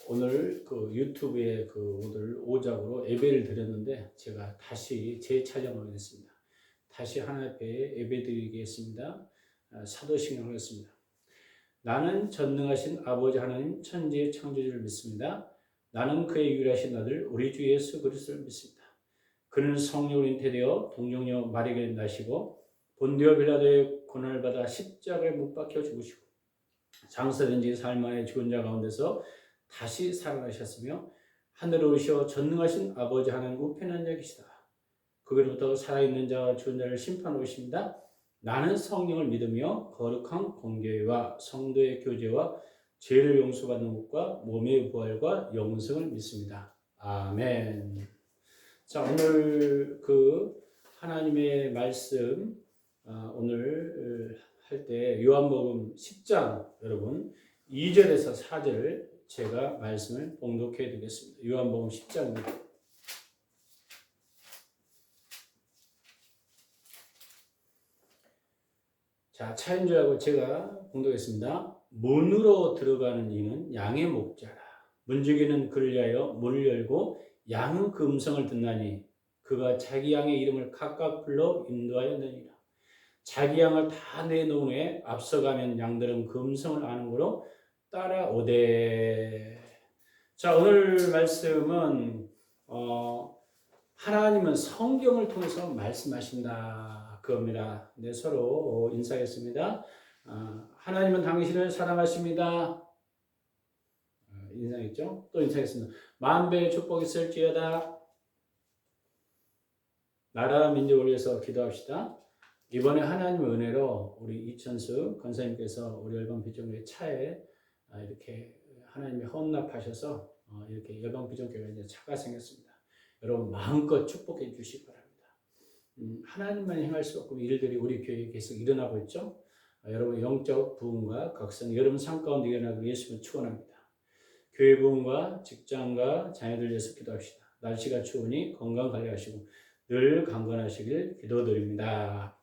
오늘 그 유튜브에 오늘 오작으로 예배를 드렸는데 제가 다시 재촬영을 했습니다. 다시 하나님 앞에 예배 드리겠습니다. 사도신경을 했습니다. 나는 전능하신 아버지 하나님 천지의 창조주를 믿습니다. 나는 그의 유일하신 아들 우리 주 예수 그리스도를 믿습니다. 그는 성령으로 잉태되어 동정녀 마리아에게 나시고 본디오 빌라도의 고난을 받아 십자가에 못 박혀 죽으시고 장사된 지 사흘 만에 죽은 자 가운데서 다시 살아나셨으며 하늘에 오르셔 전능하신 아버지 하나님 우편에 앉아 계시다. 그로부터 살아있는 자와 죽은 자를 심판하러 오십니다. 나는 성령을 믿으며 거룩한 공교회와 성도의 교제와 죄를 용서받는 것과 몸의 부활과 영생을 믿습니다. 아멘. 자, 오늘 하나님의 말씀 오늘 할 때 요한복음 10장 여러분 2절에서 4절을 제가 말씀을 봉독해 드리겠습니다. 요한복음 10장입니다. 자, 차인주하고 제가 봉독했습니다. 문으로 들어가는 이는 양의 목자라. 문지기는 그를 위하여 문을 열고 양은 그 음성을 듣나니 그가 자기 양의 이름을 각각 불러 인도하였느니라. 자기 양을 다 내놓은 후에 앞서가면 양들은 그 음성을 아는 거로 따라오되. 자, 오늘 말씀은 하나님은 성경을 통해서 말씀하신다 그겁니다. 네, 서로 인사하겠습니다. 하나님은 당신을 사랑하십니다. 인사했죠? 또 인사하겠습니다. 만배의 축복이 있을지어다. 나라 민족을 위해서 기도합시다. 이번에 하나님의 은혜로 우리 이천수 권사님께서 우리 열방 비전교회 차에 이렇게 하나님이 헌납하셔서 이렇게 열방 비전교회가 이제 차가 생겼습니다. 여러분 마음껏 축복해 주시기 바랍니다. 하나님만 행할 수 없고 일들이 우리 교회에 계속 일어나고 있죠. 여러분 영적 부흥과 각성 여러분 삶 가운데 일어나기 예수님을 축원합니다. 교회 부흥과 직장과 자녀들 위해서 기도합시다. 날씨가 추우니 건강 관리하시고 늘 강건하시길 기도드립니다.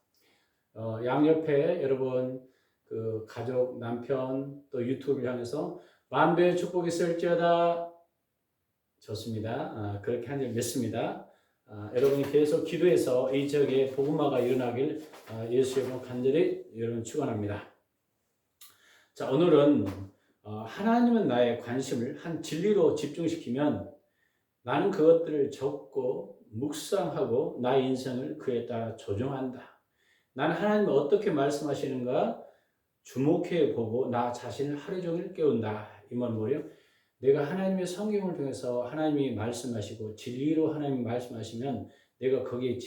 양옆에 여러분 그 가족, 남편 또 유튜브를 향해서 만배의 축복이 있을지어다. 좋습니다. 그렇게 한 줄 믿습니다. 여러분이 계속 기도해서 이 지역에 복음화가 일어나길 예수 이름으로 간절히 여러분 축원합니다. 자, 오늘은 하나님은 나의 관심을 한 진리로 집중시키면 나는 그것들을 적고 묵상하고 나의 인생을 그에 따라 조정한다. 나는 하나님이 어떻게 말씀하시는가 주목해 보고 나 자신을 하루 종일 깨운다. 이 말은 뭐예요? 내가 하나님의 성경을 통해서 하나님이 말씀하시고 진리로 하나님이 말씀하시면 내가 거기에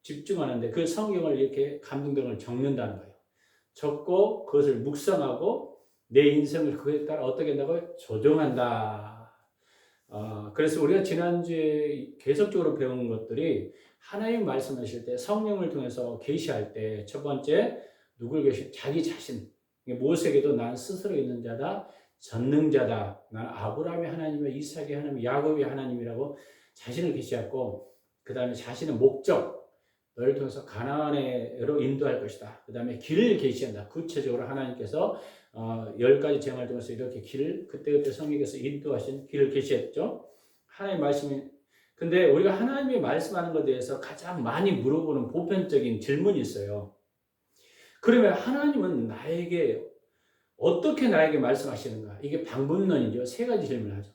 집중하는데 그 성경을 이렇게 감동등을 적는다는 거예요. 적고 그것을 묵상하고 내 인생을 그에 따라 어떻게 한다고요? 조정한다. 그래서 우리가 지난주에 계속적으로 배운 것들이 하나님 말씀하실 때 성령을 통해서 계시할 때 첫 번째 누굴 계시? 자기 자신. 모세에게도 난 스스로 있는 자다. 전능자다. 난 아브라함의 하나님이며 이삭의 하나님, 야곱의 하나님이라고 자신을 계시했고 그 다음에 자신의 목적 너를 통해서 가나안으로 인도할 것이다. 그 다음에 길을 계시한다. 구체적으로 하나님께서 10가지 제목을 통해서 이렇게 길을 그때그때 성령께서 인도하신 길을 계시했죠. 하나님의 말씀이 근데 우리가 하나님이 말씀하는 것에 대해서 가장 많이 물어보는 보편적인 질문이 있어요. 그러면 하나님은 나에게 어떻게 나에게 말씀하시는가? 이게 방법론이죠. 세 가지 질문을 하죠.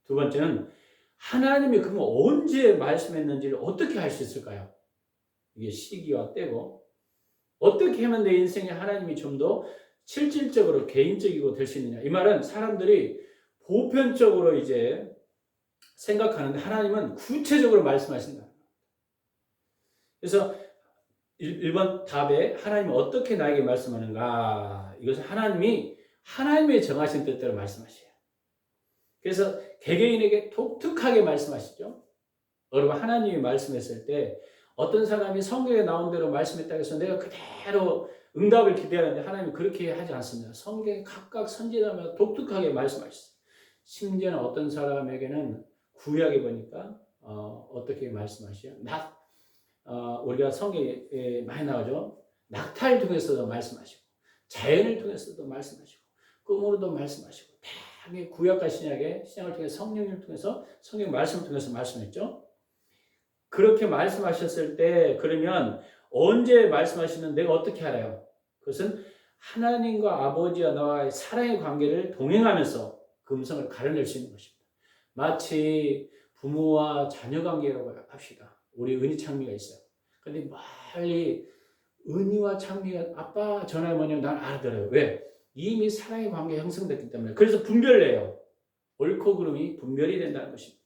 두 번째는 하나님이 그러면 언제 말씀했는지를 어떻게 할 수 있을까요? 이게 시기와 때고 어떻게 하면 내 인생에 하나님이 좀 더 실질적으로 개인적이고 될 수 있느냐? 이 말은 사람들이 보편적으로 이제 생각하는데 하나님은 구체적으로 말씀하신다. 그래서 1번 답에 하나님은 어떻게 나에게 말씀하는가? 이것은 하나님의 정하신 뜻대로 말씀하셔요. 그래서 개개인에게 독특하게 말씀하시죠. 여러분 하나님이 말씀했을 때 어떤 사람이 성경에 나온 대로 말씀했다고 해서 내가 그대로 응답을 기대하는데 하나님이 그렇게 하지 않습니다. 성경에 각각 선지자마다 독특하게 말씀하셨어요. 심지어는 어떤 사람에게는 구약에 보니까 어떻게 말씀하시죠? 우리가 성경에 많이 나오죠. 낙타를 통해서도 말씀하시고 자연을 통해서도 말씀하시고 꿈으로도 말씀하시고 구약과 신약의 신약을 통해 성령을 통해서 성경 말씀을 통해서 말씀했죠. 그렇게 말씀하셨을 때 그러면 언제 말씀하시는 내가 어떻게 알아요? 그것은 하나님과 아버지와 나와의 사랑의 관계를 동행하면서 그 음성을 가려낼 수 있는 것입니다. 마치 부모와 자녀 관계라고 합시다. 우리 은희 창미가 있어요. 근데 멀리 은희와 창미가 아빠 전화해 뭐냐면 난 알아들어요. 왜? 이미 사랑의 관계가 형성됐기 때문에. 그래서 분별해요. 옳고 그름이 분별이 된다는 것입니다.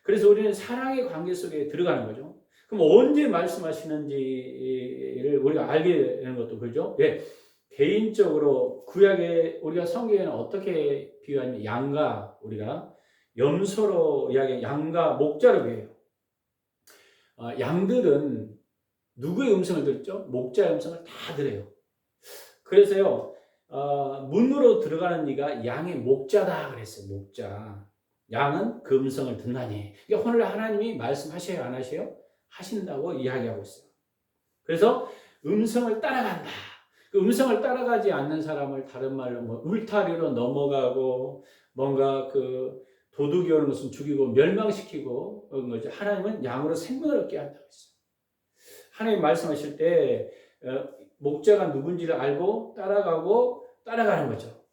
그래서 우리는 사랑의 관계 속에 들어가는 거죠. 그럼 언제 말씀하시는지를 우리가 알게 되는 것도 그죠? 예. 개인적으로 구약에 우리가 성경에는 어떻게 비유하냐면 양과 우리가 염소로 이야기 양과 목자로 비유해요. 양들은 누구의 음성을 듣죠? 목자의 음성을 다 들어요. 그래서요, 문으로 들어가는 이가 양의 목자다 그랬어요. 목자. 양은 그 음성을 듣나니. 그러니까 오늘 하나님이 말씀하셔요, 안 하셔요? 하신다고 이야기하고 있어요. 그래서 음성을 따라간다. 그 음성을 따라가지 않는 사람을 다른 말로 뭐 울타리로 넘어가고 뭔가 그 도둑이 오는 것은 죽이고 멸망시키고 그런 거죠. 하나님은 양으로 생명을 얻게 한다고 했어요. 하나님 말씀하실 때 목자가 누군지를 알고 따라가고 따라가는 거죠.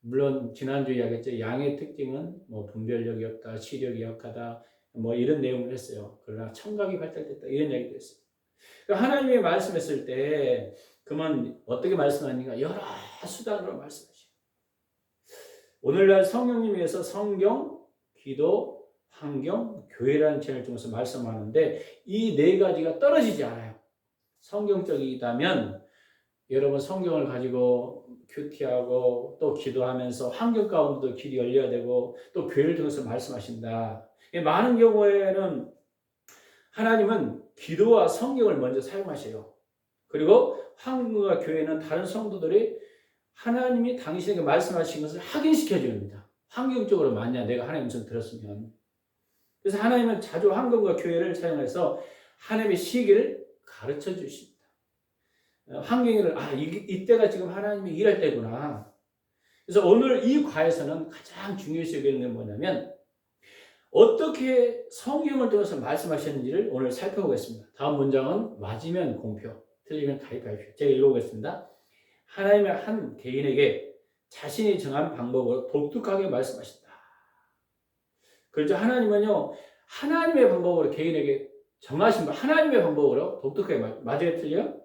물론 지난주 이야기했죠. 양의 특징은 뭐 분별력이 없다, 시력이 약하다, 뭐 이런 내용을 했어요. 그러나 청각이 발달됐다 이런 얘기도 했어요. 그러니까 하나님이 말씀했을 때 그러면 어떻게 말씀하니까 여러 수단으로 말씀하셔요. 오늘날 성령님께서 성경, 기도, 환경, 교회라는 채널을 통해서 말씀하는데 이 네 가지가 떨어지지 않아요. 성경적이다면 여러분 성경을 가지고 큐티하고 또 기도하면서 환경 가운데도 길이 열려야 되고 또 교회를 통해서 말씀하신다. 많은 경우에는 하나님은 기도와 성경을 먼저 사용하셔요. 그리고 환경과 교회는 다른 성도들이 하나님이 당신에게 말씀하신 것을 확인시켜 줍니다. 환경적으로 만약 내가 하나님 음성 들었으면. 그래서 하나님은 자주 환경과 교회를 사용해서 하나님의 시기를 가르쳐 주십니다. 환경을 이때가 지금 하나님이 일할 때구나. 그래서 오늘 이 과에서는 가장 중요시 여기는 게 뭐냐면 어떻게 성경을 통해서 말씀하셨는지를 오늘 살펴보겠습니다. 다음 문장은 맞으면 공표, 틀리면 가입하십시오. 제가 읽어보겠습니다. 하나님의 한 개인에게 자신이 정한 방법으로 독특하게 말씀하신다. 그렇죠. 하나님은요, 하나님의 방법으로 개인에게 정하신 거, 하나님의 방법으로 독특하게 맞아요, 틀려요?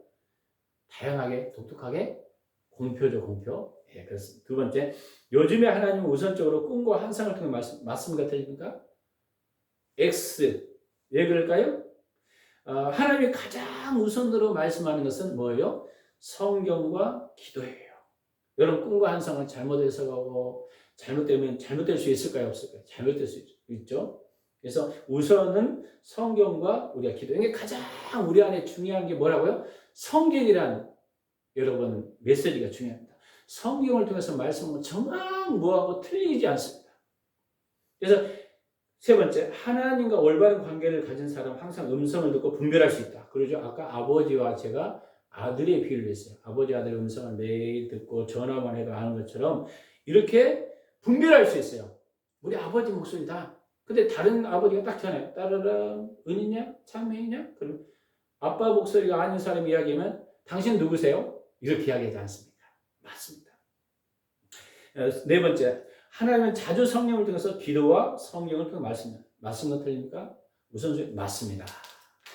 다양하게, 독특하게, 공표죠, 공표. 예, 그렇습니다. 두 번째, 요즘에 하나님은 우선적으로 꿈과 환상을 통해 맞습니까, 틀립니까? X. 왜 그럴까요? 하나님이 가장 우선으로 말씀하는 것은 뭐예요? 성경과 기도예요. 여러분 꿈과 환상은 잘못 해석하고 잘못되면 잘못될 수 있을까요? 없을까요? 잘못될 수 있죠. 그래서 우선은 성경과 우리가 기도. 이게 가장 우리 안에 중요한 게 뭐라고요? 성경이란 여러분 메시지가 중요합니다. 성경을 통해서 말씀은 정말 뭐하고 틀리지 않습니다. 그래서 세 번째, 하나님과 올바른 관계를 가진 사람은 항상 음성을 듣고 분별할 수 있다. 그러죠. 아까 아버지와 제가 아들의 비유를 했어요. 아버지, 아들의 음성을 매일 듣고 전화만 해도 아는 것처럼 이렇게 분별할 수 있어요. 우리 아버지 목소리다. 근데 다른 아버지가 딱 전화해요. 따르릉, 은이냐? 창명이냐? 그럼 아빠 목소리가 아닌 사람이 이야기하면 당신 누구세요? 이렇게 이야기하지 않습니까? 맞습니다. 네 번째, 하나님은 자주 성령을 통해서 기도와 성경을 통해 말씀합니다. 맞습니까? 틀립니까? 우선 맞습니다.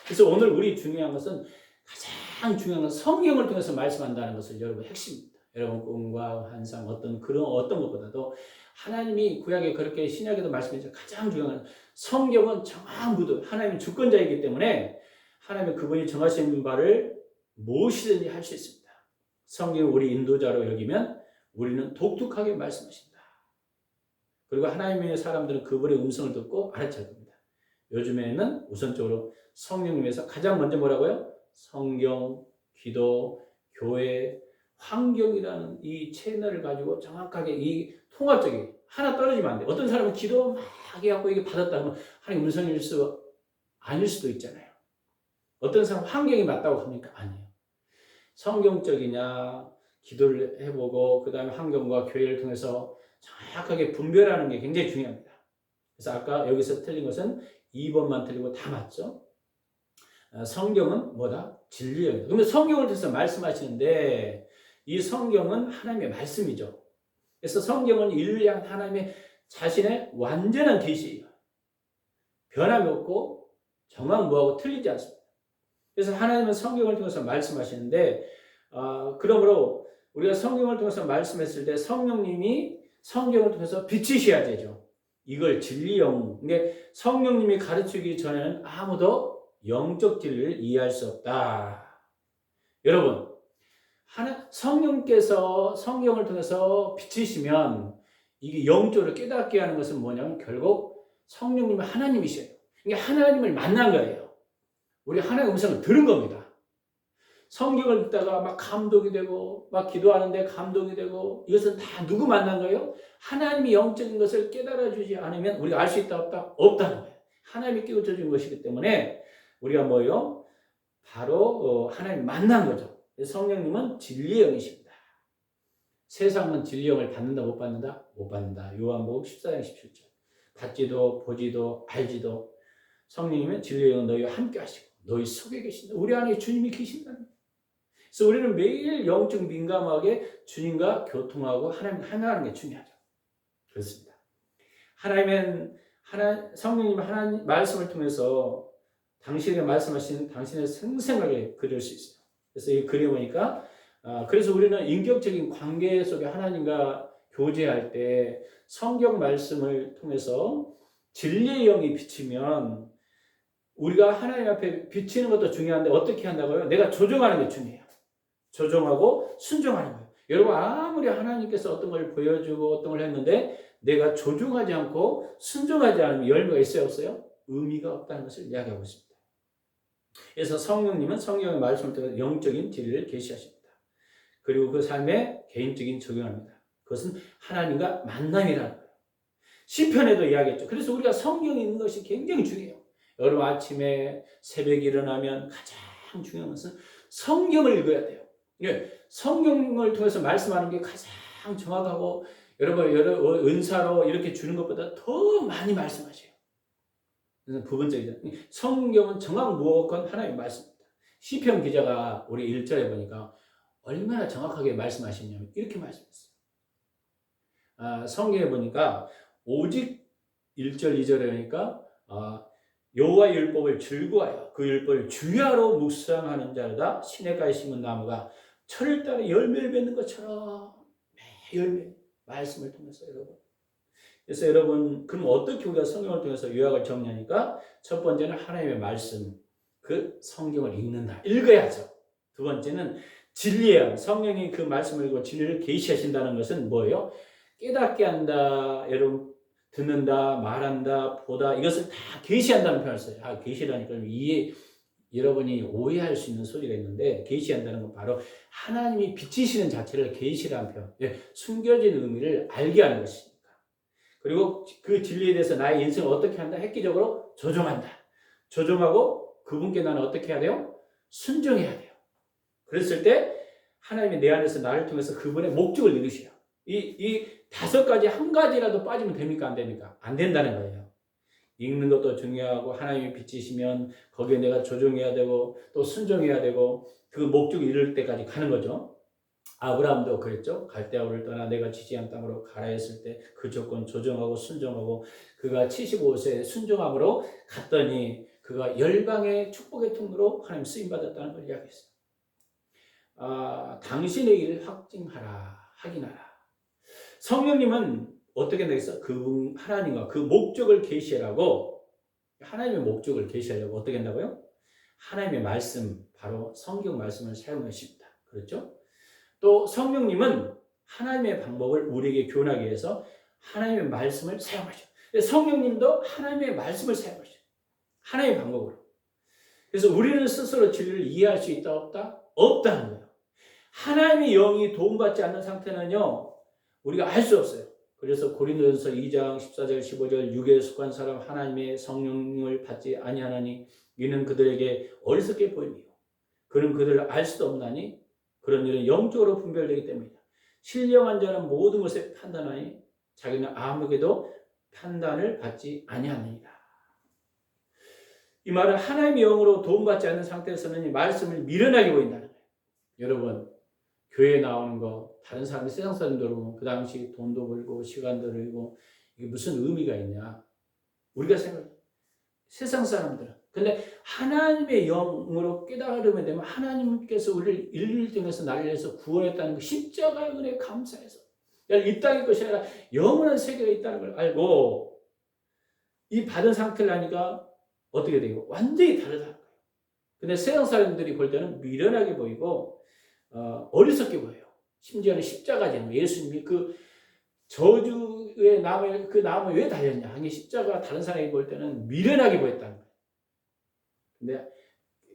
그래서 오늘 우리 중요한 것은 가장 중요한 것은 성경을 통해서 말씀한다는 것을 여러분 핵심입니다. 여러분 꿈과 환상 어떤 것보다도 하나님이 구약에 그렇게 신약에도 말씀해서 가장 중요한 성경은 정한 무드 하나님은 주권자이기 때문에 하나님은 그분이 정하신 바를 무엇이든지 할 수 있습니다. 성경을 우리 인도자로 여기면 우리는 독특하게 말씀하신다. 그리고 하나님의 사람들은 그분의 음성을 듣고 알아차릴 겁니다. 요즘에는 우선적으로 성령님에서 가장 먼저 뭐라고요? 성경, 기도, 교회, 환경이라는 이 채널을 가지고 정확하게 이 통합적인 하나 떨어지면 안 돼. 어떤 사람은 기도 막 해갖고 이게 받았다 하면 하나님 음성일 수 아닐 수도 있잖아요. 어떤 사람은 환경이 맞다고 합니까? 아니에요. 성경적이냐, 기도를 해보고 그 다음에 환경과 교회를 통해서 정확하게 분별하는 게 굉장히 중요합니다. 그래서 아까 여기서 틀린 것은 2번만 틀리고 다 맞죠? 성경은 뭐다? 진리입니다. 그러면 성경을 통해서 말씀하시는데 이 성경은 하나님의 말씀이죠. 그래서 성경은 인류를 향한 하나님의 자신의 완전한 계시예요. 변함이 없고 정확무하고 틀리지 않습니다. 그래서 하나님은 성경을 통해서 말씀하시는데 그러므로 우리가 성경을 통해서 말씀했을 때 성령님이 성경을 통해서 비치셔야 되죠. 이걸 진리영. 근데 성령님이 가르치기 전에는 아무도 영적 진리를 이해할 수 없다. 여러분, 성령께서 성경을 통해서 비치시면 이게 영적으로 깨닫게 하는 것은 뭐냐면 결국 성령님은 하나님이셔요. 이게 하나님을 만난 거예요. 우리 하나님의 음성을 들은 겁니다. 성경을 읽다가 막 감동이 되고 막 기도하는데 감동이 되고 이것은 다 누구 만난 거예요? 하나님이 영적인 것을 깨달아 주지 않으면 우리가 알 수 있다 없다? 없다는 거예요. 하나님이 깨우쳐 준 것이기 때문에 우리가 뭐예요? 바로 하나님 만난 거죠. 성령님은 진리의 영이십니다. 세상은 진리의 영을 받는다 못 받는다? 못 받는다. 요한복음 14장 17절. 받지도 보지도 알지도 성령님은 진리의 영은 너희와 함께 하시고 너희 속에 계신다. 우리 안에 주님이 계신다는 거예요. 그래서 우리는 매일 영적 민감하게 주님과 교통하고 하나님 하나하는 게 중요하죠. 그렇습니다. 성령님 하나님 말씀을 통해서 당신에게 말씀하시는 당신의 생생하게 그릴 수 있어요. 그래서 이 그려보니까 그래서 우리는 인격적인 관계 속에 하나님과 교제할 때 성경 말씀을 통해서 진리의 영이 비치면 우리가 하나님 앞에 비치는 것도 중요한데 어떻게 한다고요? 내가 조종하는 게 중요해요. 조종하고 순종하는 거예요. 여러분 아무리 하나님께서 어떤 걸 보여주고 어떤 걸 했는데 내가 조종하지 않고 순종하지 않으면 열매가 있어요 없어요? 의미가 없다는 것을 이야기하고 있습니다. 그래서 성령님은 성령의 말씀을 통해 영적인 진리를 계시하십니다. 그리고 그 삶에 개인적인 적용합니다. 그것은 하나님과 만남이라는 거예요. 시편에도 이야기했죠. 그래서 우리가 성경이 있는 것이 굉장히 중요해요. 여러분 아침에 새벽에 일어나면 가장 중요한 것은 성경을 읽어야 돼요. 성경을 통해서 말씀하는 게 가장 정확하고 여러분 은사로 이렇게 주는 것보다 더 많이 말씀하셔요. 그래서 부분적이죠. 성경은 정확무엇건 하나님의 말씀입니다. 시편 기자가 우리 1절에 보니까 얼마나 정확하게 말씀하시냐면 이렇게 말씀했어요. 성경에 보니까 오직 1절 2절에 보니까 여호와의 율법을 즐거워하여 그 율법을 주야로 묵상하는 자다. 시냇가에 심은 나무가 철을 따라 열매를 맺는 것처럼 열매 말씀을 통해서 여러분. 그래서 여러분 그럼 어떻게 우리가 성경을 통해서 요약을 정리하니까 첫 번째는 하나님의 말씀 그 성경을 읽는다. 읽어야죠. 두 번째는 진리예요. 성령이 그 말씀을 읽고 진리를 계시하신다는 것은 뭐예요? 깨닫게 한다. 여러분 듣는다, 말한다, 보다 이것을 다 계시한다는 표현을 써요. 계시라니까 여러분이 오해할 수 있는 소리가 있는데 계시한다는 건 바로 하나님이 비치시는 자체를 계시라는 표현, 숨겨진 의미를 알게 하는 것이니까. 그리고 그 진리에 대해서 나의 인생을 어떻게 한다? 획기적으로 조종한다. 조종하고 그분께 나는 어떻게 해야 돼요? 순종해야 돼요. 그랬을 때 하나님이 내 안에서 나를 통해서 그분의 목적을 이루셔요. 이 5가지 한 가지라도 빠지면 됩니까? 안 됩니까? 안 된다는 거예요. 읽는 것도 중요하고 하나님이 비치시면 거기에 내가 조종해야 되고 또 순종해야 되고 그 목적을 이룰 때까지 가는 거죠. 아브라함도 그랬죠. 갈대아우를 떠나 내가 지지한 땅으로 가라 했을 때 그 조건 조종하고 순종하고 그가 75세 순종함으로 갔더니 그가 열방의 축복의 통로로 하나님 쓰임받았다는 걸 이야기했어요. 당신의 일을 확증하라. 성령님은 어떻게 되겠어? 그 하나님과 그 목적을 계시하라고 하나님의 목적을 계시하려고 어떻게 한다고요? 하나님의 말씀 바로 성경 말씀을 사용하십니다. 그렇죠? 또 성령님은 하나님의 방법을 우리에게 교훈하기 위해서 하나님의 말씀을 사용하셔요. 성령님도 하나님의 말씀을 사용하셔요. 하나님의 방법으로. 그래서 우리는 스스로 진리를 이해할 수 있다 없다? 없다는 거예요. 하나님의 영이 도움받지 않는 상태는요. 우리가 알 수 없어요. 그래서 고린도전서 2장 14절 15절 육에 속한 사람 하나님의 성령을 받지 아니하나니 이는 그들에게 어리석게 보이며 그는 그들을 알 수도 없나니 그런 일은 영적으로 분별되기 때문이다. 신령한 자는 모든 것을 판단하니 자기는 아무에게도 판단을 받지 아니하느니라. 이 말은 하나님의 영으로 도움받지 않는 상태에서는 이 말씀을 미련하게 보인다는 거예요. 여러분, 교회에 나오는 거 다른 사람이 세상 사람들 보면 그 당시 돈도 벌고 시간도 벌고 이게 무슨 의미가 있냐? 우리가 생각해. 세상 사람들은. 근데 하나님의 영으로 깨달으면 되면 하나님께서 우리를 인류를 통해서 나를 위해서 구원했다는 그 십자가의 은혜에 감사해서 이 땅의 것이 아니라 영원한 세계가 있다는 걸 알고 이 받은 상태를 하니까 어떻게 되고 완전히 다르다는 거예요. 근데 세상 사람들이 볼 때는 미련하게 보이고 어리석게 보여요. 심지어는 십자가잖아요. 예수님이 그 저주의 나무에 그 나무 왜 달렸냐? 이게 십자가 다른 사람이 볼 때는 미련하게 보였다는 거예요. 근데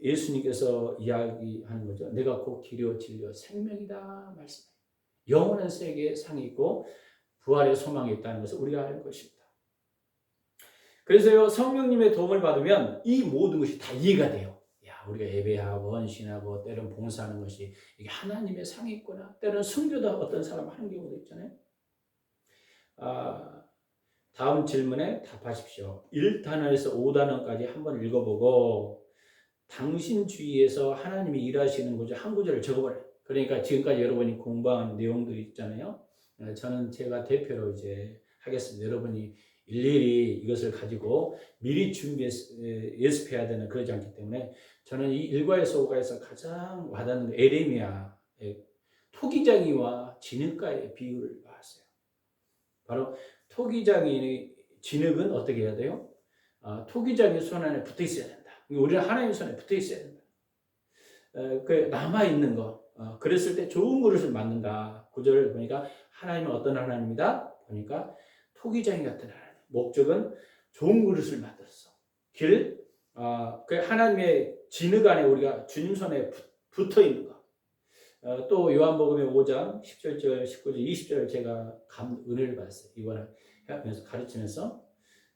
예수님께서 이야기하는 거죠. 내가 곧 길이요 진리요 생명이다 말씀해요. 영원한 세계에 상이 있고 부활의 소망이 있다는 것을 우리가 알 것입니다. 그래서요, 성령님의 도움을 받으면 이 모든 것이 다 이해가 돼요. 야, 우리가 예배하고 헌신하고 때로는 봉사하는 것이 이게 하나님의 상이 있구나. 때로는 순교도 어떤 사람 하는 경우도 있잖아요. 다음 질문에 답하십시오. 1단원에서 5단원까지 한번 읽어보고 당신 주위에서 하나님이 일하시는 구절 한 구절을 적어버려요. 그러니까 지금까지 여러분이 공부한 내용도 있잖아요. 저는 제가 대표로 이제 하겠습니다. 여러분이 일일이 이것을 가지고 미리 연습해야 되는 그러지 않기 때문에 저는 이 1과에서 5과에서 가장 와닿는 에레미야의 토기장이와 진흙가의 비유를 봤어요. 바로 토기장이 진흙은 어떻게 해야 돼요? 토기장이 손 안에 붙어 있어야 된다. 우리는 하나님의 손에 붙어 있어야 된다. 그 남아있는 거. 그랬을 때 좋은 그릇을 만든다. 구절을 보니까 하나님은 어떤 하나님이다? 보니까 토기장이 같은 하나님. 목적은 좋은 그릇을 만들었어. 그 하나님의 진흙 안에 우리가 주님 손에 붙어 있는 거. 또 요한복음의 5장 17절, 19절, 20절 제가 은혜를 받았어요. 이번에 하면서 가르치면서.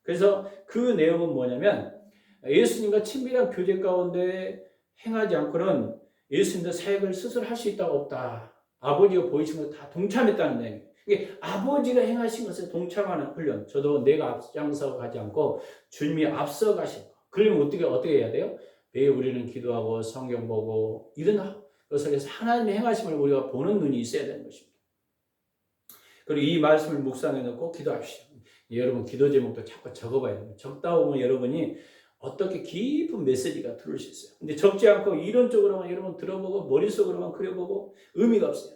그래서 그 내용은 뭐냐면 예수님과 친밀한 교제 가운데 행하지 않고는 예수님도 사역을 스스로 할 수 있다 없다. 아버지가 보이신 것 다 동참했다는 내용이에요. 이게 아버지가 행하신 것에 동참하는 훈련. 저도 내가 앞장서 가지 않고 주님이 앞서 가신 거. 그러면 어떻게 해야 돼요? 매일 우리는 기도하고 성경 보고 이런 것을 해서 하나님의 행하심을 우리가 보는 눈이 있어야 되는 것입니다. 그리고 이 말씀을 묵상해 놓고 기도합시다. 여러분 기도 제목도 자꾸 적어봐야 돼요. 적다 보면 여러분이 어떻게 깊은 메시지가 들어올 수 있어요. 근데 적지 않고 이론적으로만 여러분 들어보고 머릿속으로만 그려보고 의미가 없어요.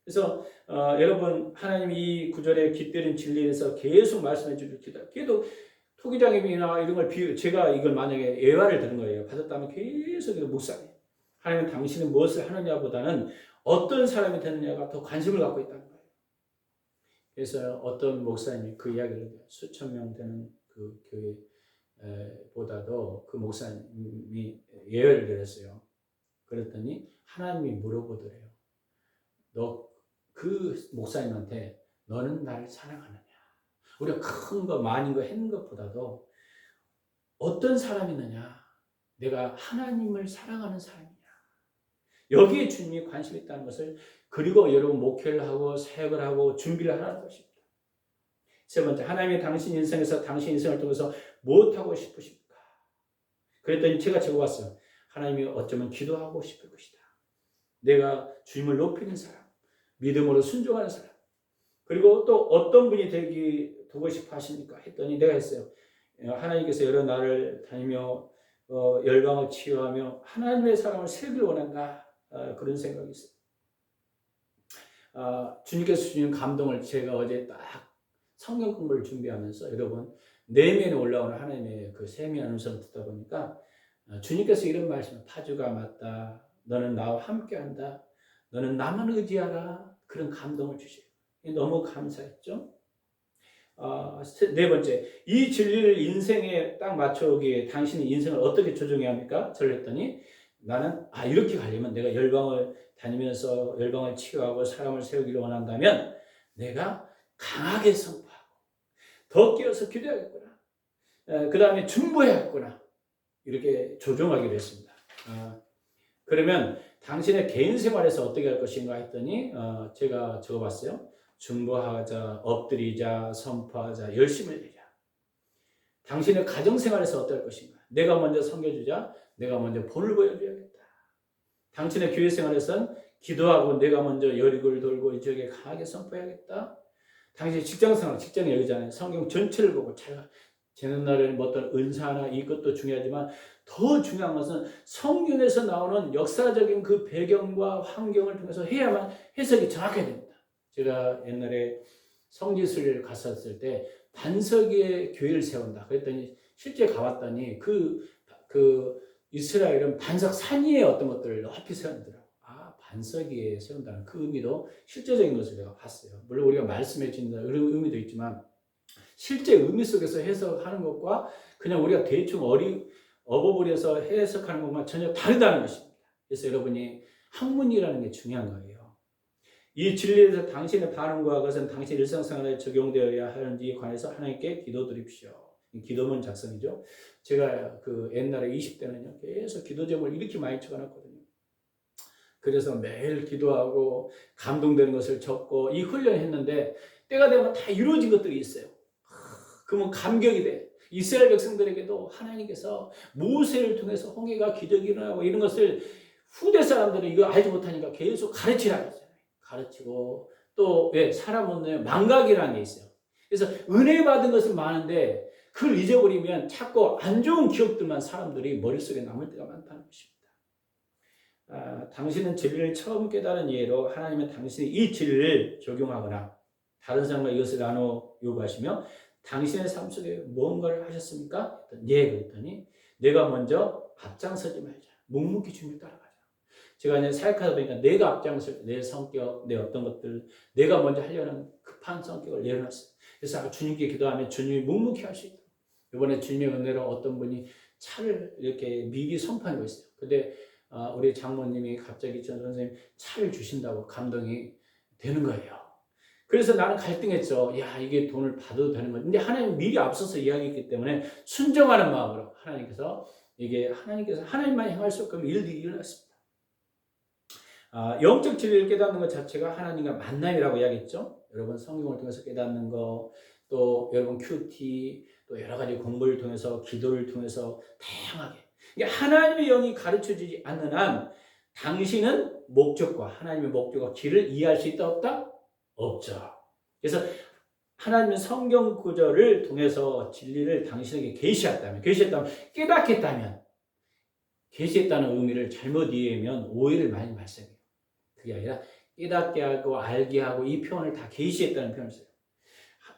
그래서 여러분 하나님이 이 구절에 깃들인 진리에서 계속 말씀해 주실 기도 토기장님이나 이런 걸 제가 이걸 만약에 예화를 드는 거예요. 받았다면 계속 묵상해요. 하나님은 당신은 무엇을 하느냐보다는 어떤 사람이 되느냐가 더 관심을 갖고 있다는 거예요. 그래서 어떤 목사님이 그 이야기를 수천 명 되는 그 교회보다도 그 목사님이 예외를 들었어요. 그랬더니 하나님이 물어보더래요. 너 그 목사님한테 너는 나를 사랑하느냐? 우리가 큰 거 많은 거 했는 것보다도 어떤 사람이느냐? 내가 하나님을 사랑하는 사람이냐? 여기에 주님이 관심이 있다는 것을 그리고 여러분 목회를 하고 사역을 하고 준비를 하라는 것입니다. 세 번째, 하나님이 당신 인생에서 당신 인생을 통해서 무엇하고 싶으십니까? 그랬더니 제가 적어봤어요. 하나님이 어쩌면 기도하고 싶을 것이다. 내가 주님을 높이는 사람, 믿음으로 순종하는 사람. 그리고 또 어떤 분이 되고 싶어 하십니까? 했더니 내가 했어요. 하나님께서 여러 나라를 다니며 열방을 치유하며 하나님의 사람을 세우길 원한다. 그런 생각이 있어요. 주님께서 주시는 감동을 제가 어제 딱 성경 공부를 준비하면서 여러분 내면에 올라오는 하나님의 그 세미한 음성을 듣다 보니까 주님께서 이런 말씀을 파주가 맞다. 너는 나와 함께한다. 너는 나만 의지하라. 그런 감동을 주셔요. 너무 감사했죠. 네 번째, 이 진리를 인생에 딱 맞춰오기에 당신이 인생을 어떻게 조정해야 합니까? 저를 했더니 나는 이렇게 가려면 내가 열방을 다니면서 열방을 치유하고 사람을 세우기를 원한다면 내가 강하게 선포하고 더 끼어서 기도해야겠구나. 그 다음에 중보해야겠구나. 이렇게 조정하기로 했습니다. 그러면 당신의 개인 생활에서 어떻게 할 것인가 했더니 제가 적어봤어요. 중보하자, 엎드리자, 선포하자, 열심을 내자. 당신의 가정생활에서 어떨 것인가? 내가 먼저 섬겨주자. 내가 먼저 본을 보여줘야겠다. 당신의 교회생활에선 기도하고 내가 먼저 여리고를 돌고 이 지역에 강하게 선포해야겠다. 당신의 직장생활, 직장에 여기잖아요. 성경 전체를 보고 재는 날에는 어떤 은사나 이것도 중요하지만 더 중요한 것은 성경에서 나오는 역사적인 그 배경과 환경을 통해서 해야만 해석이 정확해야 됩니다. 제가 옛날에 성지순례를 갔었을 때 반석의 교회를 세운다. 그랬더니 실제 가봤더니 그 이스라엘은 반석 산 위에 어떤 것들을 높이 세운더라고요. 아, 반석 위에 세운다는 그 의미도 실제적인 것을 내가 봤어요. 물론 우리가 말씀해 주는 의미도 있지만 실제 의미 속에서 해석하는 것과 그냥 우리가 대충 어버버려서 해석하는 것만 전혀 다르다는 것입니다. 그래서 여러분이 학문이라는 게 중요한 거예요. 이 진리에서 당신의 반응과 그것은 당신 일상생활에 적용되어야 하는지에 관해서 하나님께 기도드립시오. 기도문 작성이죠. 제가 그 옛날에 20대는요, 계속 기도 제목을 이렇게 많이 적어놨거든요. 그래서 매일 기도하고 감동되는 것을 적고 이 훈련을 했는데 때가 되면 다 이루어진 것들이 있어요. 그러면 감격이 돼. 이스라엘 백성들에게도 하나님께서 모세를 통해서 홍해가 기적이 일어나고 이런 것을 후대 사람들은 이거 알지 못하니까 계속 가르치라고 했잖아요. 가르치고 또 사람은 망각이라는 게 있어요. 그래서 은혜 받은 것은 많은데 그걸 잊어버리면 자꾸 안 좋은 기억들만 사람들이 머릿속에 남을 때가 많다는 것입니다. 당신은 진리를 처음 깨달은 예로 하나님은 당신이 이 진리를 적용하거나 다른 사람과 이것을 나눠 요구하시며 당신의 삶 속에 무언가를 하셨습니까? 예, 그랬더니 내가 먼저 앞장서지 말자. 묵묵히 주님을 따라가자. 제가 이제 사역하다 보니까 내가 앞장설 내 성격, 내 어떤 것들, 내가 먼저 하려는 급한 성격을 내려놨어요. 그래서 주님께 기도하면 주님이 묵묵히 할 수 있도록. 이번에 주님의 은혜로 어떤 분이 차를 이렇게 미리 선포하고 있어요. 근데 우리 장모님이 갑자기 전 선생님 차를 주신다고 감동이 되는 거예요. 그래서 나는 갈등했죠. 야, 이게 돈을 받아도 되는 건데 하나님 미리 앞서서 이야기했기 때문에 순종하는 마음으로 하나님께서 하나님만 행할 수 없는 일들이 일어났습니다. 영적 진리를 깨닫는 것 자체가 하나님과 만남이라고 이야기했죠. 여러분 성경을 통해서 깨닫는 거, 또 여러분 큐티, 또 여러 가지 공부를 통해서 기도를 통해서 다양하게 하나님의 영이 가르쳐주지 않는 한 당신은 목적과 하나님의 목적과 길을 이해할 수 있다 없다? 없죠. 그래서 하나님의 성경 구절을 통해서 진리를 당신에게 계시했다면 깨닫겠다면 계시했다는 의미를 잘못 이해하면 오해를 많이 발생해요. 그게 아니라 깨닫게 하고 알게 하고 이 표현을 다 계시했다는 표현을 써요.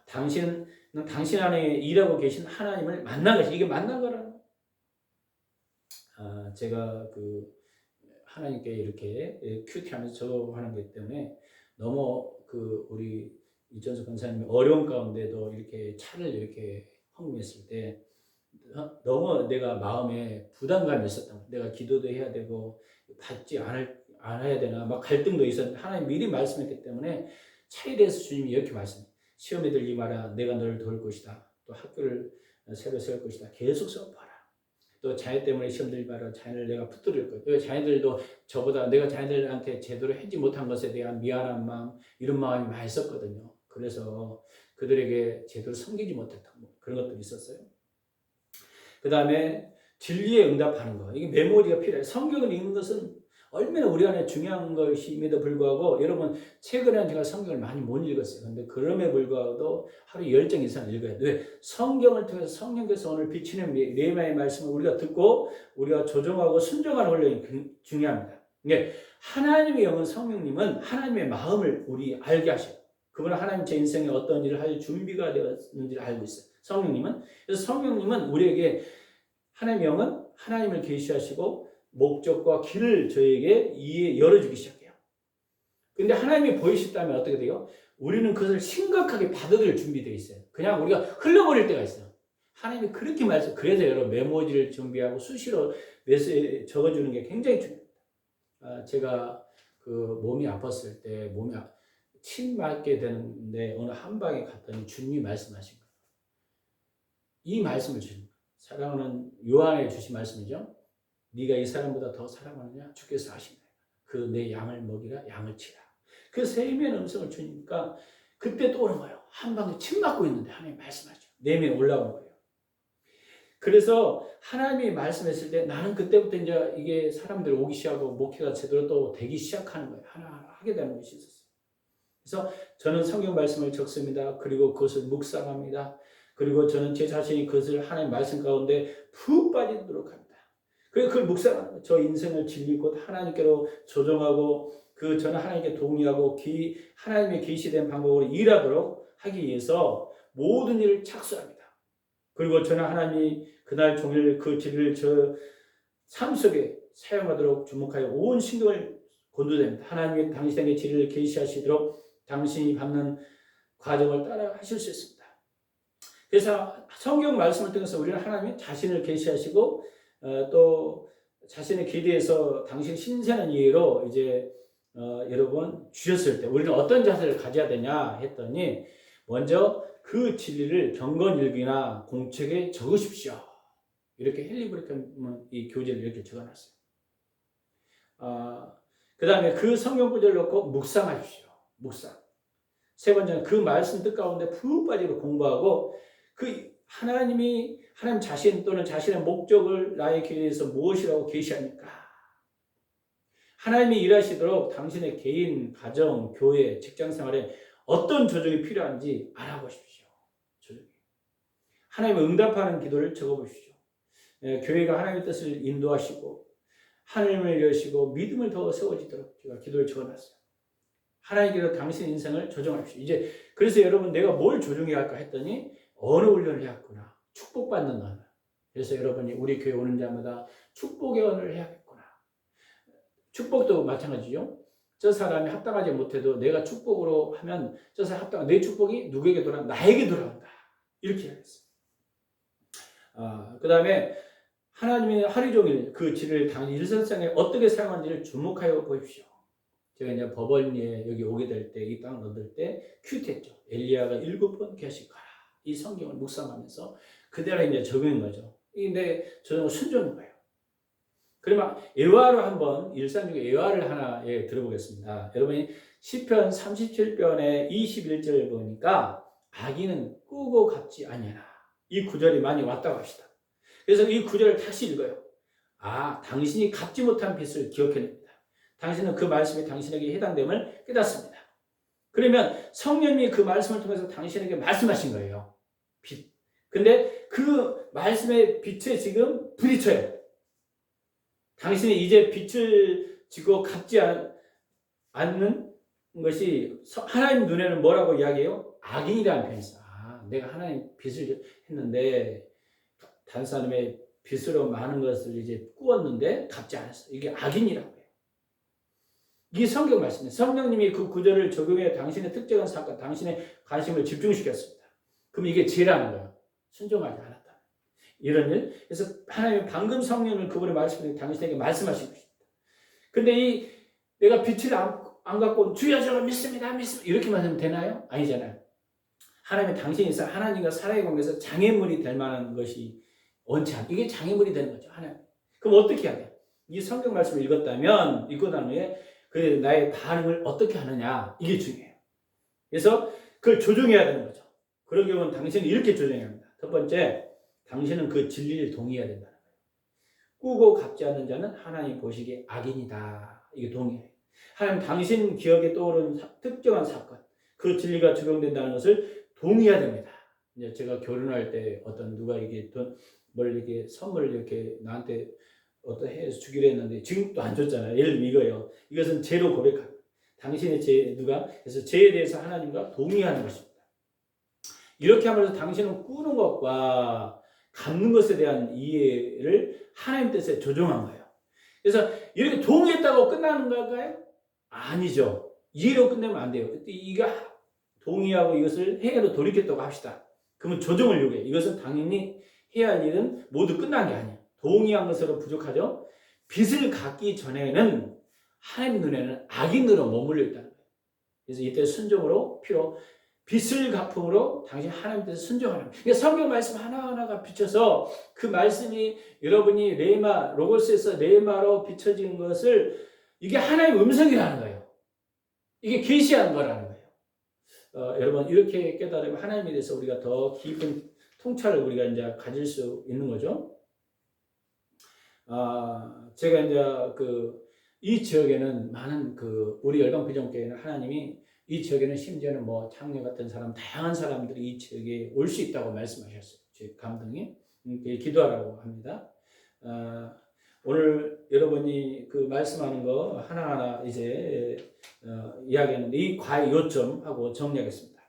당신은 당신 안에 일하고 계신 하나님을 만난 것이 이게 만난 거라는 제가 하나님께 이렇게 큐티하면서 적어하는 것 때문에 너무 우리 이전수 권사님이 어려운 가운데도 이렇게 차를 이렇게 헌금했을 때 너무 내가 마음에 부담감이 있었던 거예요. 내가 기도도 해야 되고 받지 않아야 되나 막 갈등도 있었는데 하나님 미리 말씀했기 때문에 차에 대해서 주님이 이렇게 말씀해요. 시험에 들지 마라. 내가 너를 도울 것이다. 또 학교를 새로 세울 것이다. 계속 수업하라. 또 자녀 때문에 시험 들지 마라. 자녀를 내가 붙들을 거야. 자녀들도 저보다 내가 자녀들한테 제대로 하지 못한 것에 대한 미안한 마음 이런 마음이 많이 있었거든요. 그래서 그들에게 제대로 섬기지 못했던 그런 것들이 있었어요. 그 다음에 진리에 응답하는 거. 이게 메모리가 필요해요. 성경을 읽는 것은 얼마나 우리 안에 중요한 것임에도 불구하고 여러분 최근에 제가 성경을 많이 못 읽었어요. 근데 그럼에 불구하고도 하루 10장 이상 읽어야 돼요. 왜? 성경을 통해서 성령께서 오늘 비치는 레마의 말씀을 우리가 듣고 우리가 조정하고 순종하는 훈련이 중요합니다. 이게 하나님의 영은 성령님은 하나님의 마음을 우리 알게 하셔요. 그분은 하나님 제 인생에 어떤 일을 할 준비가 되었는지를 알고 있어요. 성령님은. 그래서 성령님은 우리에게 하나님의 영은 하나님을 계시하시고 목적과 길을 저에게 열어주기 시작해요. 근데 하나님이 보이셨다면 어떻게 돼요? 우리는 그것을 심각하게 받아들일 준비되어 있어요. 그냥 우리가 흘러버릴 때가 있어요. 하나님이 그렇게 말씀, 그래서 여러분 메모지를 준비하고 수시로 메시지 적어주는 게 굉장히 중요합니다. 제가 몸이 아팠을 때 침 맞게 되는데 어느 한방에 갔더니 주님이 말씀하신 거예요. 이 말씀을 주신 거예요. 사랑하는 요한에 주신 말씀이죠. 네가 이 사람보다 더 사랑하느냐? 주께서 하신다. 내 양을 먹이라, 양을 치라. 그 세미한 음성을 주니까 그때 떠오른 거예요. 한 방에 침 맞고 있는데 하나님 말씀하죠. 내면에 올라온 거예요. 그래서 하나님이 말씀했을 때 나는 그때부터 이제 이게 사람들 오기 시작하고 목회가 제대로 또 되기 시작하는 거예요. 하나하나 하게 되는 것이 있었어요. 그래서 저는 성경 말씀을 적습니다. 그리고 그것을 묵상합니다. 그리고 저는 제 자신이 그것을 하나님 말씀 가운데 푹 빠지도록 합니다. 그래서 그걸 묵상하는 저 인생을 진리 곧 하나님께로 조정하고 저는 하나님께 동의하고 하나님의 계시된 방법으로 일하도록 하기 위해서 모든 일을 착수합니다. 그리고 저는 하나님이 그날 종일 그 진리를 저 삶 속에 사용하도록 주목하여 온 신경을 곤두댑니다. 하나님이 당신에게 진리를 계시하시도록 당신이 받는 과정을 따라 하실 수 있습니다. 그래서 성경 말씀을 통해서 우리는 하나님이 자신을 계시하시고 또 자신의 기대에서 당신 신선한 이해로 이제 여러분 주셨을 때 우리는 어떤 자세를 가져야 되냐 했더니 먼저 그 진리를 경건일기나 공책에 적으십시오. 이렇게 헨리 브레이크는 이 교재를 이렇게 적어놨어요. 그 다음에 그 성경 구절을 놓고 묵상하십시오. 묵상. 세 번째는 그 말씀 뜻 가운데 푹 빠지고 공부하고 하나님 자신 또는 자신의 목적을 나의 길에 대해서 무엇이라고 계시합니까? 하나님이 일하시도록 당신의 개인, 가정, 교회, 직장 생활에 어떤 조정이 필요한지 알아보십시오. 조정이. 하나님의 응답하는 기도를 적어보십시오. 교회가 하나님의 뜻을 인도하시고 하나님을 여시고 믿음을 더 세워지도록 제가 기도를 적어놨어요. 하나님께서 당신 인생을 조정하십시오. 이제 그래서 여러분 내가 뭘 조정해야 할까 했더니 어느 훈련을 해야겠구나. 축복받는 언어. 그래서 여러분이 우리 교회 오는 자마다 축복의 언어를 해야겠구나. 축복도 마찬가지죠. 저 사람이 합당하지 못해도 내가 축복으로 하면 저 사람 내 축복이 누구에게 돌아온다? 나에게 돌아온다. 이렇게 해야겠어요. 그 다음에 하나님이 하루 종일 그 진리를 당신 일선생에 어떻게 사용하는지를 주목하여 보십시오. 제가 이제 버벌리에 여기 오게 될 때, 이 땅을 얻을 때 큐트했죠. 엘리야가 7번 개식하라. 이 성경을 묵상하면서 그대로 이제 적용한 거죠. 근데 저는 순종한 거예요. 그러면 예화로 한번 일상 중에 예화를 하나 들어보겠습니다. 여러분이 시편 37편의 21절을 보니까 악인은 꾸고 갚지 아니하나. 이 구절이 많이 왔다고 합시다. 그래서 이 구절을 다시 읽어요. 당신이 갚지 못한 빚을 기억해냅니다. 당신은 그 말씀이 당신에게 해당됨을 깨닫습니다. 그러면 성령님이 그 말씀을 통해서 당신에게 말씀하신 거예요. 빚. 근데 그 말씀의 빚에 지금 부딪혀요. 당신이 이제 빚을 지고 갚지 않는 것이 하나님 눈에는 뭐라고 이야기해요? 악인이라는 표현이 있어요. 내가 하나님 빚을 했는데 다른 사람의 빚으로 많은 것을 이제 꾸었는데 갚지 않았어. 이게 악인이라고 해요. 이 성경 말씀이에요. 성령님이 그 구절을 적용해 당신의 특정한 사건, 당신의 관심을 집중시켰습니다. 그럼 이게 죄라는 거예요. 순종하지 않았다. 이런 일. 그래서 하나님이 방금 성령을 그분의 말씀을 당신에게 말씀하신 것입니다. 근데 내가 빛을 안 갖고 주여 저를 믿습니다. 이렇게만 하면 되나요? 아니잖아요. 하나님의 당신이 있어 하나님과 사랑의 관계에서 장애물이 될 만한 것이 원치 않고 이게 장애물이 되는 거죠. 하나님. 그럼 어떻게 해야 돼요? 이 성경 말씀을 읽고 난 후에 나의 반응을 어떻게 하느냐 이게 중요해요. 그래서 그걸 조정해야 되는 거죠. 그런 경우는 당신은 이렇게 조정해야 합니다. 첫 번째, 당신은 그 진리를 동의해야 된다는 거예요. 꾸고 갚지 않는 자는 하나님 보시기에 악인이다. 이게 동의해요. 하나님 당신 기억에 떠오르는 특정한 사건, 그 진리가 적용된다는 것을 동의해야 됩니다. 이제 제가 결혼할 때 누가 이게 이렇게 선물을 이렇게 나한테 해서 주기로 했는데 지금 또 안 줬잖아요. 예를 들면 이거예요. 이것은 죄로 고백합니다. 당신의 그래서 죄에 대해서 하나님과 동의하는 것입니다. 이렇게 하면서 당신은 꾸는 것과 갚는 것에 대한 이해를 하나님 뜻에 조정한 거예요. 그래서 이렇게 동의했다고 끝나는 걸까요? 아니죠. 이해로 끝내면 안 돼요. 이거 동의하고 이것을 해야로 돌이켰다고 합시다. 그러면 조정을 요구해요. 이것은 당연히 해야 할 일은 모두 끝난 게 아니에요. 동의한 것으로 부족하죠. 빚을 갚기 전에는 하나님 눈에는 악인으로 머물러 있다는 거예요. 그래서 이때 순종으로 빚을 갚음으로 당신 하나님 뜻에 순종하는 거예요. 그러니까 성경 말씀 하나하나가 비춰서 그 말씀이 여러분이 로고스에서 레마로 비춰지는 것을 이게 하나님의 음성이라는 거예요. 이게 계시하는 거라는 거예요. 여러분 이렇게 깨달으면 하나님에 대해서 우리가 더 깊은 통찰을 우리가 이제 가질 수 있는 거죠. 제가 이제 이 지역에는 많은 우리 열방비전교회는 하나님이 이 지역에는 심지어는 뭐 장녀 같은 사람, 다양한 사람들이 이 지역에 올 수 있다고 말씀하셨어요. 제 감독이 기도하라고 합니다. 오늘 여러분이 말씀하는 거 하나하나 이제 이야기하는데 이 과의 요점하고 정리하겠습니다.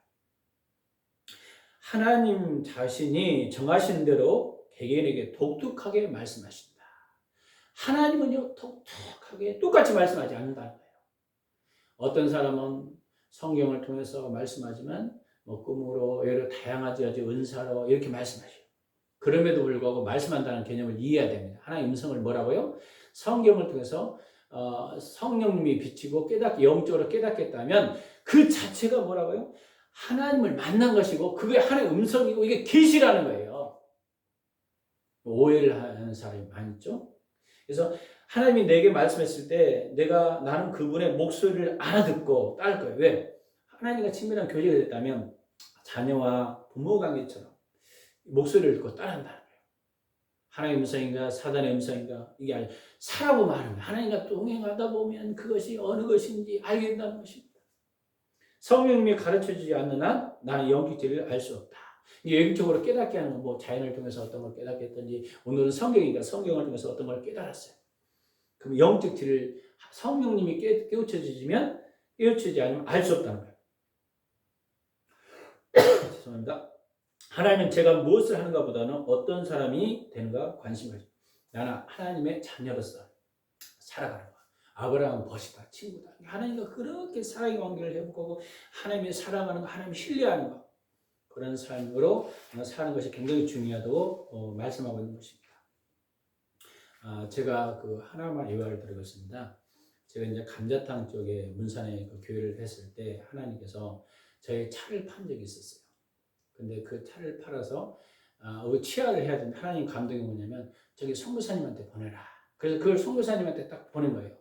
하나님 자신이 정하신 대로 개개인에게 독특하게 말씀하신다. 하나님은요 독특하게 똑같이 말씀하지 않는다는 거예요. 어떤 사람은 성경을 통해서 말씀하지만 뭐 꿈으로 여러 다양하지 은사로 이렇게 말씀하셔요. 그럼에도 불구하고 말씀한다는 개념을 이해해야 됩니다. 하나님의 음성을 뭐라고요? 성경을 통해서 성령님이 비치고 영적으로 깨닫겠다면 그 자체가 뭐라고요? 하나님을 만난 것이고 그게 하나님의 음성이고 이게 계시라는 거예요. 오해를 하는 사람이 많이 있죠. 그래서 하나님이 내게 말씀했을 때 나는 그분의 목소리를 알아듣고 따를 거예요. 왜? 하나님과 친밀한 교제가 됐다면 자녀와 부모 관계처럼 목소리를 듣고 따른다는 거예요. 하나님의 음성인가 사단의 음성인가 이게 아니라 살아보면 하는 거예요. 하나님과 동행하다 보면 그것이 어느 것인지 알게 된다는 것입니다. 성령님이 가르쳐주지 않는 한 나는 영적 진리를 알 수 없다. 영적으로 깨닫게 하는 건 뭐 자연을 통해서 어떤 걸 깨닫게 했든지 오늘은 성경이니까 성경을 통해서 어떤 걸 깨달았어요. 그럼 영적 진리를 성령님이 깨우쳐주지 않으면 알 수 없다는 거예요. 죄송합니다. 하나님은 제가 무엇을 하는가 보다는 어떤 사람이 되는가 관심을 가지고 나는 하나님의 자녀로서 살아가는 거야. 아브라함은 벗이다, 친구다. 하나님과 그렇게 사랑의 관계를 회복하고 하나님의 사랑하는 거, 하나님을 신뢰하는 거 그런 삶으로 사는 것이 굉장히 중요하다고 말씀하고 있는 것입니다. 제가 하나만 예화를 드리겠습니다. 제가 이제 감자탕 쪽에 문산에 교회를 했을 때 하나님께서 저희 차를 판 적이 있었어요. 근데 그 차를 팔아서 치아를 해야 되는데 하나님 감동이 뭐냐면 저기 송교사님한테 보내라. 그래서 그걸 송교사님한테 딱 보낸 거예요.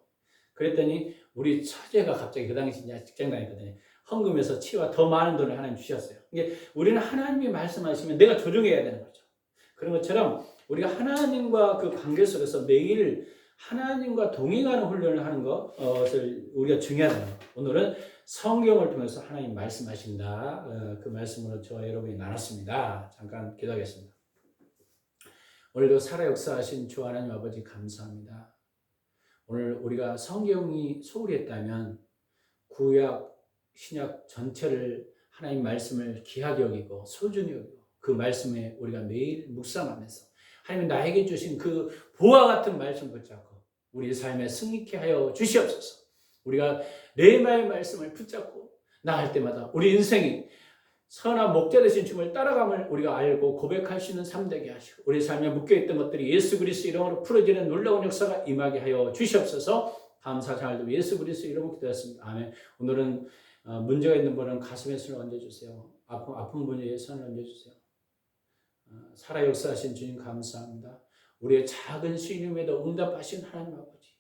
그랬더니 우리 처제가 갑자기 그 당시 이제 직장 다녔거든요. 헌금해서 치와 더 많은 돈을 하나님 주셨어요. 이게 우리는 하나님이 말씀하시면 내가 조정해야 되는 거죠. 그런 것처럼 우리가 하나님과 그 관계 속에서 매일 하나님과 동행하는 훈련을 하는 것을 우리가 중요하다는 거. 오늘은 성경을 통해서 하나님 말씀하신다. 그 말씀으로 저와 여러분이 나눴습니다. 잠깐 기도하겠습니다. 오늘도 살아 역사하신 주 하나님 아버지 감사합니다. 오늘 우리가 성경이 소홀히 했다면 구약, 신약 전체를 하나님 말씀을 귀하게 여기고 소중히 여기고 그 말씀에 우리가 매일 묵상하면서 하나님 나에게 주신 그 보화 같은 말씀 붙잡고 우리 삶에 승리케 하여 주시옵소서. 우리가 레마의 말씀을 붙잡고 나갈 때마다 우리 인생이 선한 목자 되신 주님을 따라감을 우리가 알고 고백할 수 있는 삶 되게 하시고 우리 삶에 묶여있던 것들이 예수 그리스도 이름으로 풀어지는 놀라운 역사가 임하게 하여 주시옵소서. 감사 잘도 예수 그리스도 이름으로 기도했습니다. 아멘. 오늘은 문제가 있는 분은 가슴에 손을 얹어주세요. 아픈 분에게 손을 얹어주세요. 살아 역사하신 주님 감사합니다. 우리의 작은 신임에도 응답하신 하나님 아버지,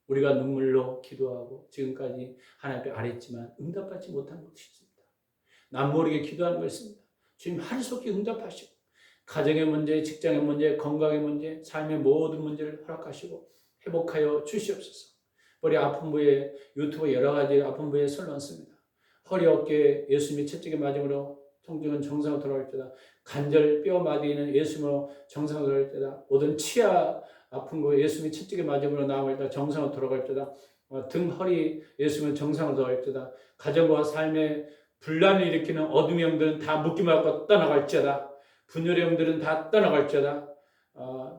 우리가 눈물로 기도하고 지금까지 하나님 앞에 아랬지만 응답받지 못한 것이 있습니다. 남 모르게 기도하는 것입니다. 주님 하루속히 응답하시고 가정의 문제, 직장의 문제, 건강의 문제, 삶의 모든 문제를 허락하시고 회복하여 주시옵소서. 머리 아픈 부에 유튜브 여러 가지 아픈 부에 손을 얹습니다. 허리 어깨 예수님의 채찍에 맞음으로 통증은 정상으로 돌아갈 때다. 관절 뼈 마디는 예수님으로 정상으로 돌아갈 때다. 모든 치아 아픈 거 예수님의 채찍에 맞음으로 나아갈 때다. 정상으로 돌아갈 때다. 등 허리 예수님은 정상으로 돌아갈 때다. 가정과 삶의 분란을 일으키는 어둠의 영들은 다 묶임하고 떠나갈지어다. 분열의 영들은 다 떠나갈지어다.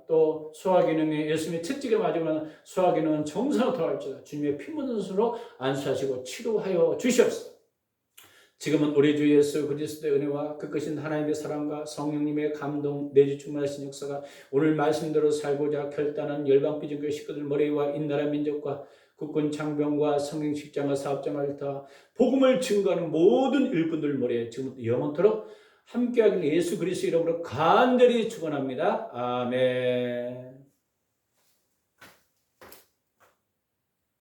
또 소화기능에 예수님의 채찍에 맞으면 소화기능은 정상으로 돌아갈지어다. 주님의 피 묻은 손으로 안수하시고 치료하여 주시옵소서. 지금은 우리 주 예수 그리스도의 은혜와 그 크신 하나님의 사랑과 성령님의 감동 내주 충만하신 역사가 오늘 말씀대로 살고자 결단한 열방비전교회 식구들 머리와 인나라 민족과 국군 장병과 성경 직장과 사업장을 다 복음을 증거하는 모든 일꾼들 머리에 지금부터 영원토록 함께하길 예수 그리스도 이름으로 간절히 축원합니다. 아멘.